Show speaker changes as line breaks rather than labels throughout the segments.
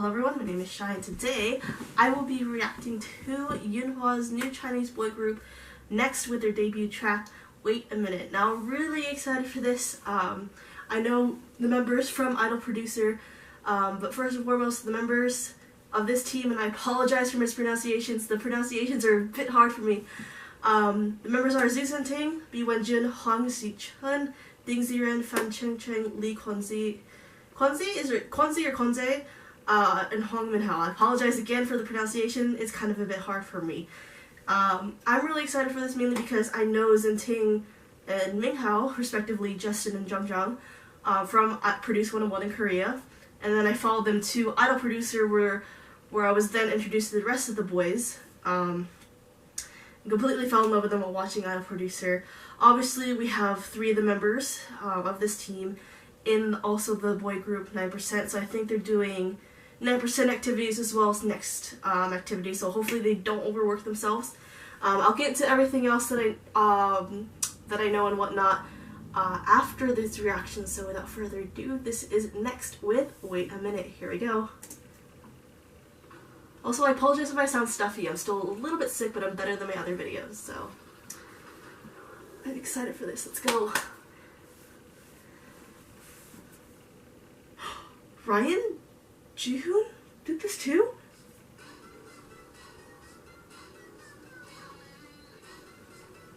Hello everyone, my name is Shai and today I will be reacting to Yuehua's new Chinese boy group Next with their debut track, Wait a Minute. Now I'm really excited for this. I know the members from Idol Producer, but first and foremost the members of this team, and I apologize for mispronunciations. The pronunciations are a bit hard for me. The members are Zhu Senting, Bi Wenjun, Huang Xichen, Ding Ziren, Fan Chengcheng, Li Quanzi. Is it Quanzi or Quanze? And Hong Minhao. I apologize again for the pronunciation. It's kind of a bit hard for me. I'm really excited for this mainly because I know Zenting and Minghao, respectively Justin and Zhang from Produce 101 in Korea. And then I followed them to Idol Producer where I was then introduced to the rest of the boys. Completely fell in love with them while watching Idol Producer. Obviously we have 3 of the members of this team in also the boy group 9%, so I think they're doing 9% activities as well as next activities, so hopefully they don't overwork themselves. I'll get into everything else that I know and whatnot after this reaction, so without further ado, this is Next with Wait a Minute. Here we go. Also, I apologize if I sound stuffy. I'm still a little bit sick, but I'm better than my other videos, so I'm excited for this. Let's go. Ryan? Jihoon did this too?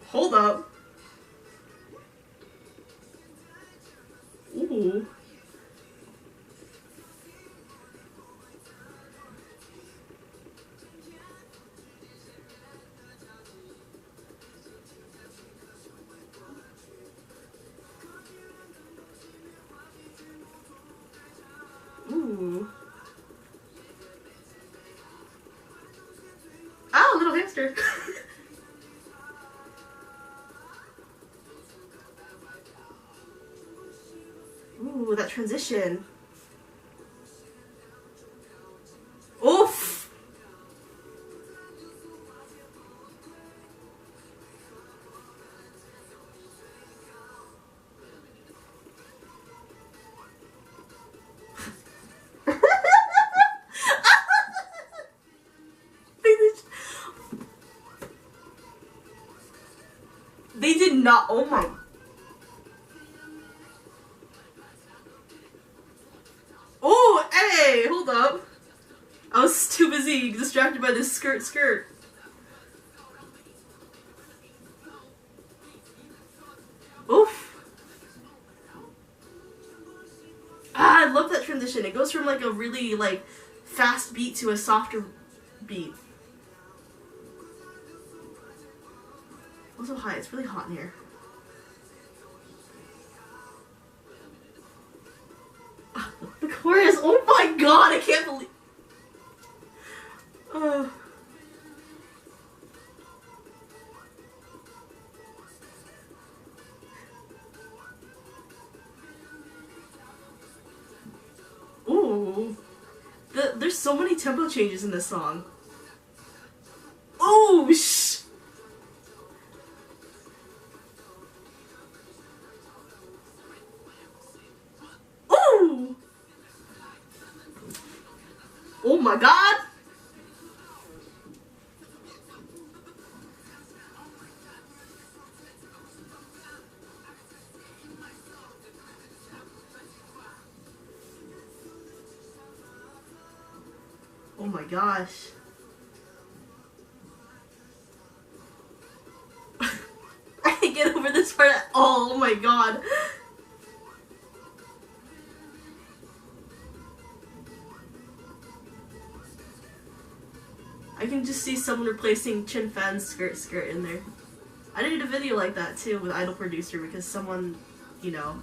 Hold up. Ooh. Ooh. Oh, little hamster. Ooh, that transition. Oof. They did not. Oh my. Oh, hey, hold up. I was too busy distracted by this skirt. Oof. Ah, I love that transition. It goes from like a really like fast beat to a softer beat. Also, hi, it's really hot in here. The chorus, oh my god, I can't believe. Ooh. There's so many tempo changes in this song. Oh, oh my god! Oh my gosh. I can't get over this part at all. Oh my god. I can just see someone replacing Chin Fan's skirt in there. I did a video like that too with Idol Producer because someone, you know.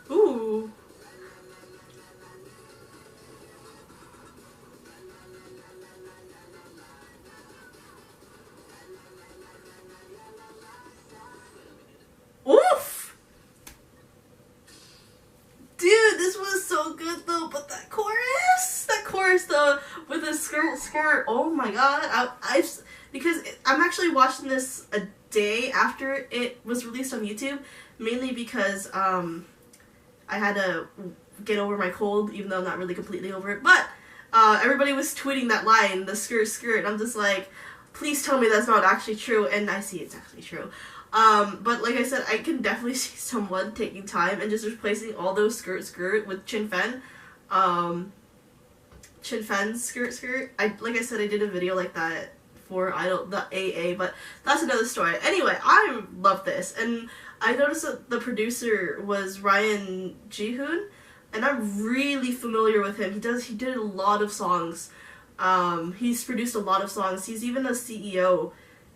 Ooh. Oof! Dude, for, oh my god, because I'm actually watching this a day after it was released on YouTube, mainly because I had to get over my cold, even though I'm not really completely over it, but everybody was tweeting that line, the skirt skirt, and I'm just like, please tell me that's not actually true, and I see it's actually true. But like I said, I can definitely see someone taking time and just replacing all those skirt skirt with Chin Fen. Chin Fen's skirt skirt. Like I said, I did a video like that for the AA, but that's another story. Anyway, I love this, and I noticed that the producer was Ryan Ji-hoon, and I'm really familiar with him. He did a lot of songs. He's produced a lot of songs. He's even a CEO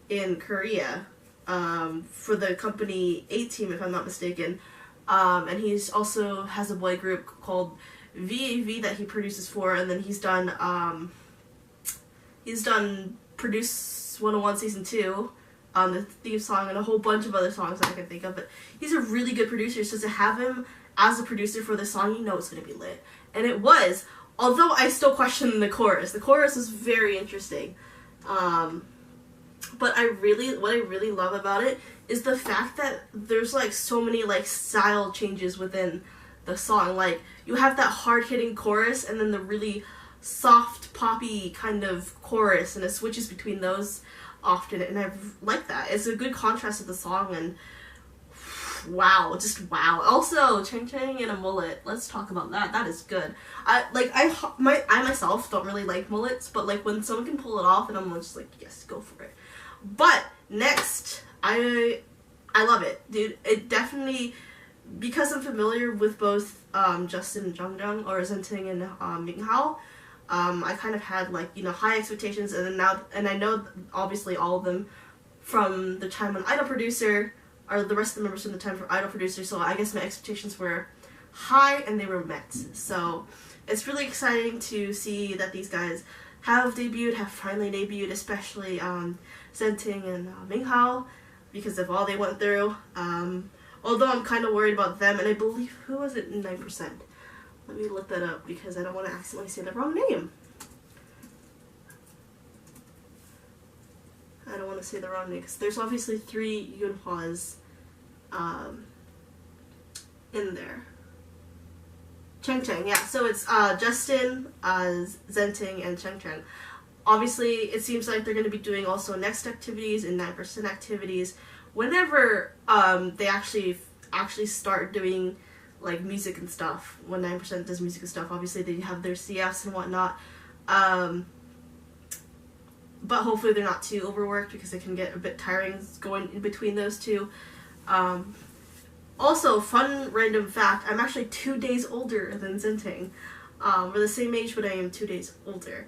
in Korea for the company A-Team, if I'm not mistaken. And he's also has a boy group called VAV that he produces for, and then he's done Produce 101 Season 2, the theme song, and a whole bunch of other songs that I can think of. But he's a really good producer, so to have him as a producer for this song, you know it's going to be lit. And it was, although I still question the chorus. The chorus is very interesting. But what I really love about it is the fact that there's like so many like style changes within the song. Like, you have that hard-hitting chorus and then the really soft poppy kind of chorus, and it switches between those often, and I like that. It's a good contrast to the song, and wow, just wow. Also, Chang Chang and a mullet. Let's talk about that. That is good. I myself don't really like mullets, but like when someone can pull it off, and I'm just like, yes, go for it. But next, I love it, dude. It definitely, because I'm familiar with both Justin and Jung, or Zenting and Minghao, I kind of had like, you know, high expectations, and then now, and I know obviously all of them from the time on Idol Producer, or the rest of the members from the time for Idol Producer, so I guess my expectations were high and they were met. So it's really exciting to see that these guys have finally debuted, especially Zenting and Minghao, because of all they went through. Although I'm kind of worried about them, and I believe, who was it in 9%? Let me look that up, because I don't want to accidentally say the wrong name. I don't want to say the wrong name, because there's obviously 3 Yuehuas in there. Cheng Cheng, yeah, so it's Justin, Zenting, and Cheng Cheng. Obviously, it seems like they're going to be doing also Next activities and 9% activities whenever they actually start doing like music and stuff. When 9% does music and stuff, obviously they have their CFs and whatnot. But hopefully they're not too overworked, because it can get a bit tiring going in between those two. Also, fun random fact, I'm actually 2 days older than Zenting. We're the same age, but I am 2 days older.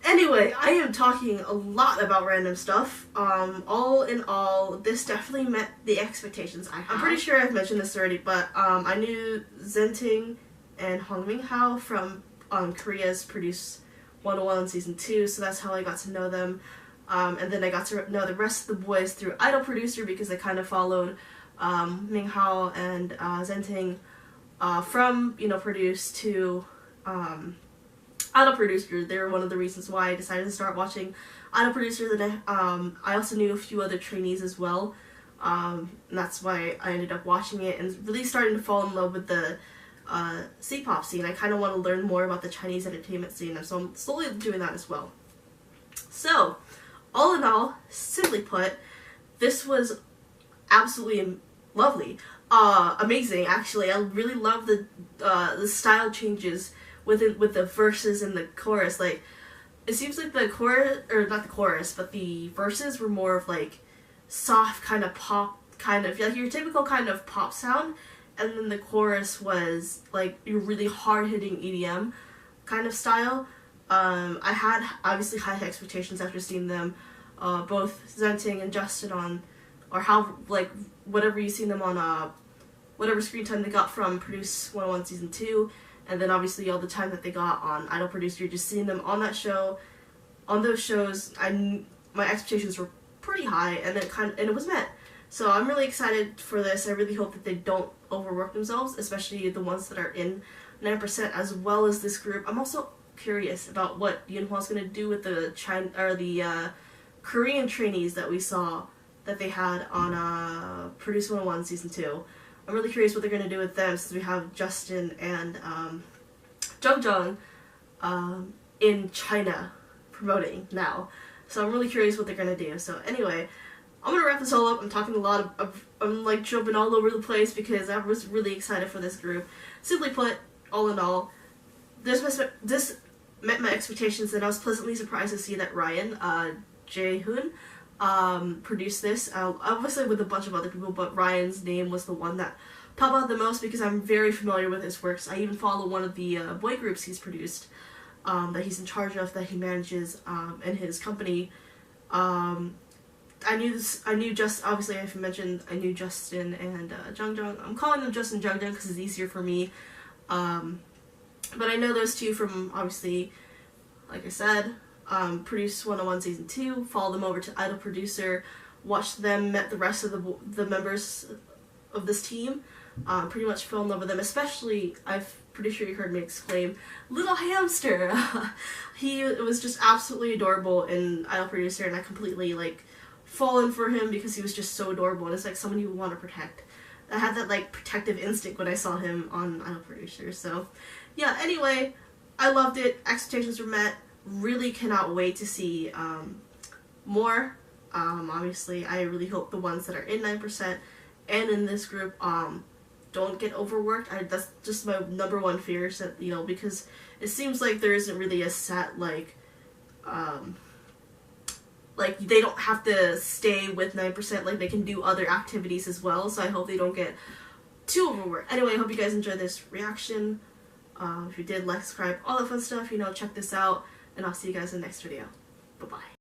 Anyway, I am talking a lot about random stuff. All in all, this definitely met the expectations I had. I'm pretty sure I've mentioned this already, but I knew Zenting and Hong Minghao from Korea's Produce 101 Season 2, so that's how I got to know them. And then I got to know the rest of the boys through Idol Producer, because I kind of followed Minghao and Zenting from, you know, Produce to Idol Producer. They were one of the reasons why I decided to start watching Idol Producer. Then I also knew a few other trainees as well, and that's why I ended up watching it and really starting to fall in love with the C-pop scene. I kind of want to learn more about the Chinese entertainment scene, and so I'm slowly doing that as well. So, all in all, simply put, this was absolutely lovely, amazing. Actually, I really love the style changes with the verses and the chorus. Like, it seems like the chorus, or not the chorus, but the verses were more of like soft kind of pop, kind of like your typical kind of pop sound, and then the chorus was like your really hard-hitting EDM kind of style. I had obviously high expectations after seeing them, both Zenting and Justin on, or how, like, whatever you've seen them on, whatever screen time they got from Produce 101 Season 2, and then obviously all the time that they got on Idol Producer, just seeing them on that show, on those shows, my expectations were pretty high, and it was met. So I'm really excited for this. I really hope that they don't overwork themselves, especially the ones that are in 9%, as well as this group. I'm also curious about what Yuehua is gonna do with the Korean trainees that we saw that they had on Produce 101 Season 2. I'm really curious what they're gonna do with them since we have Justin and Jung in China promoting now. So I'm really curious what they're gonna do. So anyway, I'm gonna wrap this all up. I'm talking a lot I'm like jumping all over the place because I was really excited for this group. Simply put, all in all, this met my expectations, and I was pleasantly surprised to see that Ryan Jae-hoon produced this. Obviously with a bunch of other people, but Ryan's name was the one that popped out the most because I'm very familiar with his works. I even follow one of the boy groups he's produced, that he's in charge of, that he manages in his company. I knew obviously I mentioned I knew Justin and Jung. I'm calling them Justin and Jung because it's easier for me. But I know those two from, obviously, like I said, Produce 101 Season 2, follow them over to Idol Producer, watch them met the rest of the members of this team, pretty much fell in love with them, especially, I'm pretty sure you heard me exclaim, Little Hamster! He was just absolutely adorable in Idol Producer, and I completely, like, fallen for him because he was just so adorable, and it's like someone you would want to protect. I had that like protective instinct when I saw him on Idol Producer. So yeah, anyway, I loved it. Expectations were met. Really cannot wait to see more. Obviously, I really hope the ones that are in 9% and in this group don't get overworked. That's just my #1 fear, that, you know, because it seems like there isn't really a set like they don't have to stay with 9%, like they can do other activities as well, so I hope they don't get too overworked. Anyway, I hope you guys enjoyed this reaction. If you did, like, subscribe, all that fun stuff, you know, check this out, and I'll see you guys in the next video. Bye-bye.